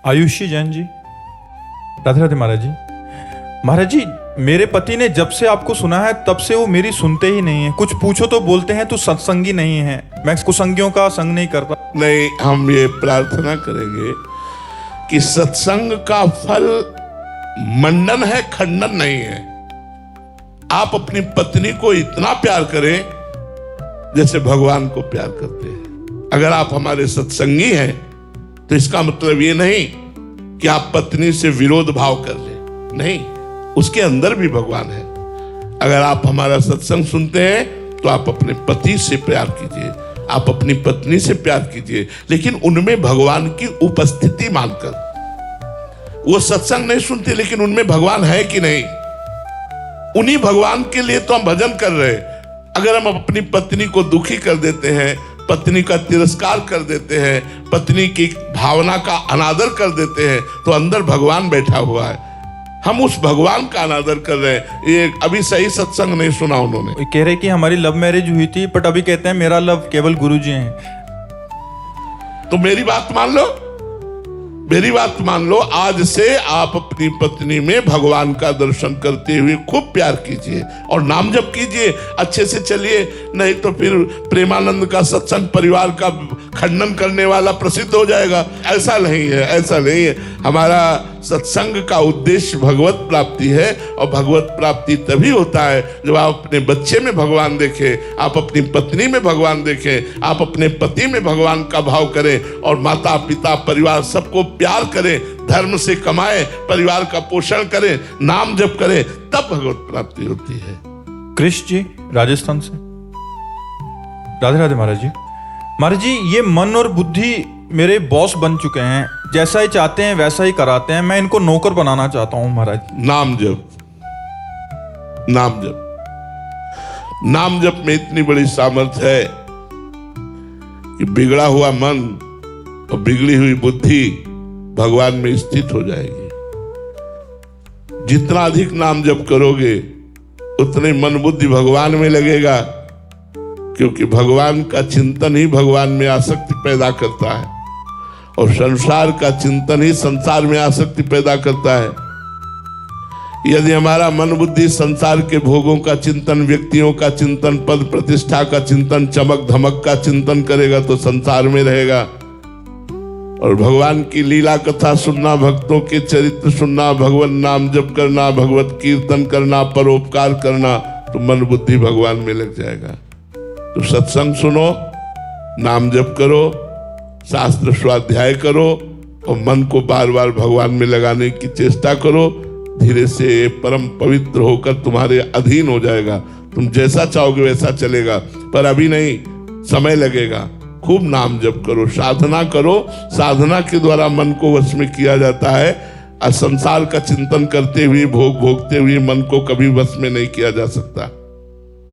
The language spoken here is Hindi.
आयुषी जैन जी, राधे राधे महाराज जी। महाराज जी, मेरे पति ने जब से आपको सुना है तब से वो मेरी सुनते ही नहीं है। कुछ पूछो तो बोलते हैं तू सत्संगी नहीं है, मैं कुसंगियों का संग नहीं करता। नहीं, हम ये प्रार्थना करेंगे कि सत्संग का फल मंडन है, खंडन नहीं है। आप अपनी पत्नी को इतना प्यार करें जैसे भगवान को प्यार करते हैं। अगर आप हमारे सत्संगी हैं तो इसका मतलब ये नहीं कि आप पत्नी से विरोध भाव कर ले, नहीं, उसके अंदर भी भगवान है। अगर आप हमारा सत्संग सुनते हैं तो आप अपने पति से प्यार कीजिए, आप अपनी पत्नी से प्यार कीजिए, लेकिन उनमें भगवान की उपस्थिति मानकर। वो सत्संग नहीं सुनते लेकिन उनमें भगवान है कि नहीं, उन्हीं भगवान के लिए तो हम भजन कर रहे हैं। अगर हम अपनी पत्नी को दुखी कर देते हैं, पत्नी का तिरस्कार कर देते हैं, पत्नी की भावना का अनादर कर देते हैं, तो अंदर भगवान बैठा हुआ है। हम उस भगवान का अनादर कर रहे हैं। ये अभी सही सत्संग नहीं सुना उन्होंने। कह रहे कि हमारी लव मैरिज हुई थी, बट अभी कहते हैं मेरा लव केवल गुरुजी हैं। तो मेरी बात मान लो, मेरी बात मान लो। आज से आप अपनी पत्नी में भगवान का दर्शन करते हुए खूब प्यार कीजिए और नाम जप कीजिए, अच्छे से चलिए। नहीं तो फिर प्रेमानंद का सत्संग परिवार का खंडन करने वाला प्रसिद्ध हो जाएगा। ऐसा नहीं है, ऐसा नहीं है। हमारा सत्संग का उद्देश्य भगवत प्राप्ति है, और भगवत प्राप्ति तभी होता है जब आप अपने बच्चे में भगवान देखें, आप अपनी पत्नी में भगवान देखें, आप अपने पति में भगवान का भाव करें, और माता पिता परिवार सबको प्यार करें, धर्म से कमाएं, परिवार का पोषण करें, नाम जप करें, तब भगवत प्राप्ति होती है। कृष्ण जी राजस्थान से, राधे राधे महाराज जी। महाराज जी, ये मन और बुद्धि मेरे बॉस बन चुके हैं, जैसा ही चाहते हैं वैसा ही कराते हैं। मैं इनको नौकर बनाना चाहता हूं महाराज। नाम जप, नाम जप, नाम जप में इतनी बड़ी सामर्थ्य है कि बिगड़ा हुआ मन और बिगड़ी हुई बुद्धि भगवान में स्थित हो जाएगी। जितना अधिक नाम जप करोगे उतने मन बुद्धि भगवान में लगेगा, क्योंकि भगवान का चिंतन ही भगवान में आसक्ति पैदा करता है, और संसार का चिंतन ही संसार में आसक्ति पैदा करता है। यदि हमारा मन बुद्धि संसार के भोगों का चिंतन, व्यक्तियों का चिंतन, पद प्रतिष्ठा का चिंतन, चमक धमक का चिंतन करेगा तो संसार में रहेगा। और भगवान की लीला कथा सुनना, भक्तों के चरित्र सुनना, भगवान नाम जप करना, भगवत कीर्तन करना, परोपकार करना, तो मन बुद्धि भगवान में लग जाएगा। तो सत्संग सुनो, नाम जप करो, शास्त्र स्वाध्याय करो, और मन को बार बार भगवान में लगाने की चेष्टा करो। धीरे से ये परम पवित्र होकर तुम्हारे अधीन हो जाएगा। तुम जैसा चाहोगे वैसा चलेगा, पर अभी नहीं, समय लगेगा। खूब नाम जप करो, साधना करो। साधना के द्वारा मन को वश में किया जाता है, और संसार का चिंतन करते हुए, भोग भोगते हुए मन को कभी वश में नहीं किया जा सकता।